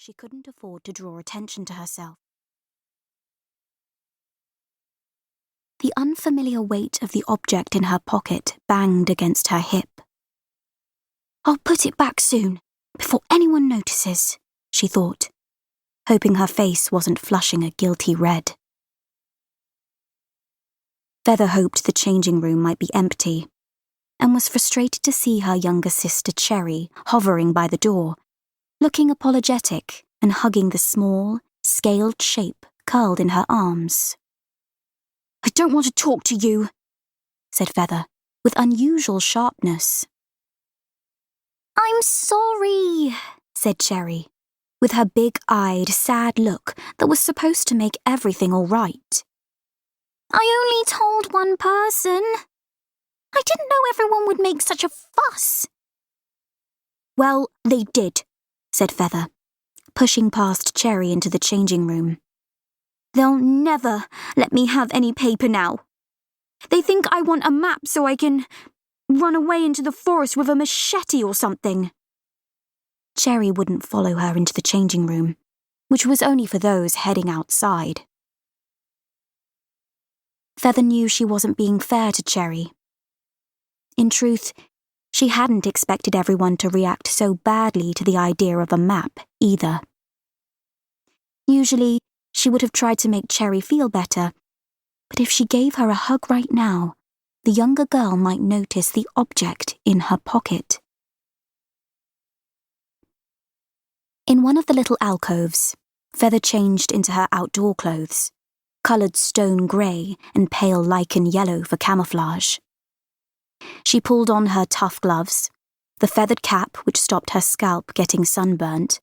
she couldn't afford to draw attention to herself. The unfamiliar weight of the object in her pocket banged against her hip. "I'll put it back soon, before anyone notices," she thought, hoping her face wasn't flushing a guilty red. Feather hoped the changing room might be empty, and was frustrated to see her younger sister Cherry hovering by the door, looking apologetic and hugging the small, scaled shape curled in her arms. "I don't want to talk to you," said Feather, with unusual sharpness. "I'm sorry," said Cherry, with her big-eyed, sad look that was supposed to make everything all right. "I only told one person. I didn't know everyone would make such a fuss." "Well, they did," said Feather, pushing past Cherry into the changing room. "They'll never let me have any paper now. They think I want a map so I can run away into the forest with a machete or something." Cherry wouldn't follow her into the changing room, which was only for those heading outside. Feather knew she wasn't being fair to Cherry. In truth, she hadn't expected everyone to react so badly to the idea of a map, either. Usually, she would have tried to make Cherry feel better, but if she gave her a hug right now, the younger girl might notice the object in her pocket. In one of the little alcoves, Feather changed into her outdoor clothes, coloured stone grey and pale lichen yellow for camouflage. She pulled on her tough gloves, the feathered cap which stopped her scalp getting sunburnt,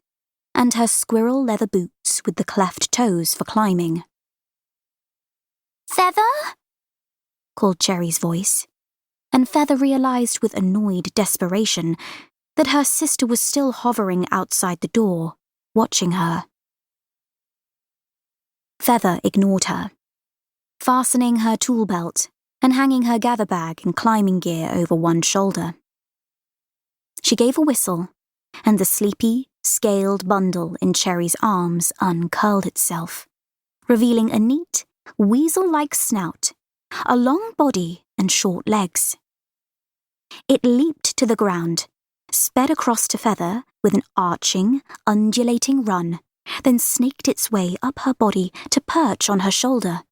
and her squirrel leather boots with the cleft toes for climbing. "Feather?" called Cherry's voice, and Feather realised with annoyed desperation that her sister was still hovering outside the door, watching her. Feather ignored her, fastening her tool belt and hanging her gather bag and climbing gear over one shoulder. She gave a whistle, and the sleepy, scaled bundle in Cherry's arms uncurled itself, revealing a neat, weasel-like snout, a long body and short legs. It leaped to the ground, sped across to Feather with an arching, undulating run, then snaked its way up her body to perch on her shoulder,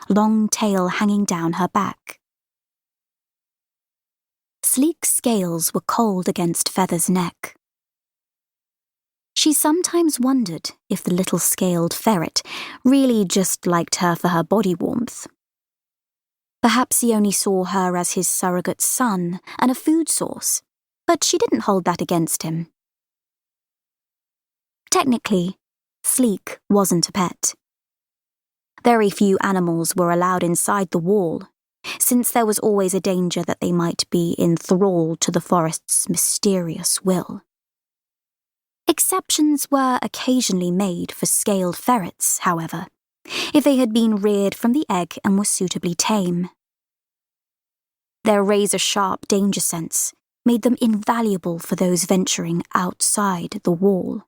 long tail hanging down her back. Sleek scales were cold against Feather's neck. She sometimes wondered if the little scaled ferret really just liked her for her body warmth. Perhaps he only saw her as his surrogate son and a food source, but she didn't hold that against him. Technically, Sleek wasn't a pet. Very few animals were allowed inside the wall, since there was always a danger that they might be enthralled to the forest's mysterious will. Exceptions were occasionally made for scaled ferrets, however, if they had been reared from the egg and were suitably tame. Their razor-sharp danger sense made them invaluable for those venturing outside the wall.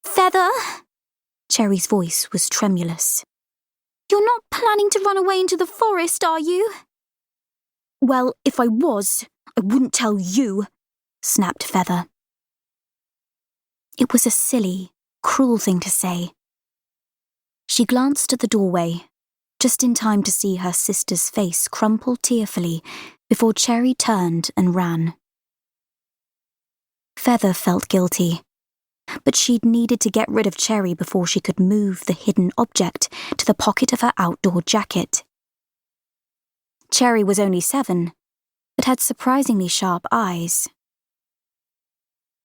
"Feather?" Cherry's voice was tremulous. "You're not planning to run away into the forest, are you?" "Well, if I was, I wouldn't tell you," snapped Feather. It was a silly, cruel thing to say. She glanced at the doorway, just in time to see her sister's face crumple tearfully before Cherry turned and ran. Feather felt guilty, but she'd needed to get rid of Cherry before she could move the hidden object to the pocket of her outdoor jacket. Cherry was only 7, but had surprisingly sharp eyes.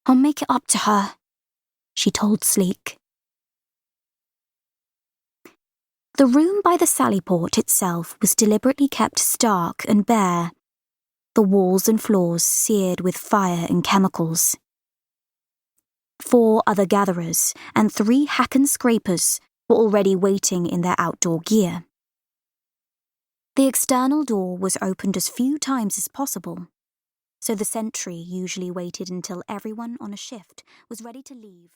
"I'll make it up to her," she told Sleek. The room by the sallyport itself was deliberately kept stark and bare, the walls and floors seared with fire and chemicals. 4 other gatherers and 3 hack and scrapers were already waiting in their outdoor gear. The external door was opened as few times as possible, so the sentry usually waited until everyone on a shift was ready to leave.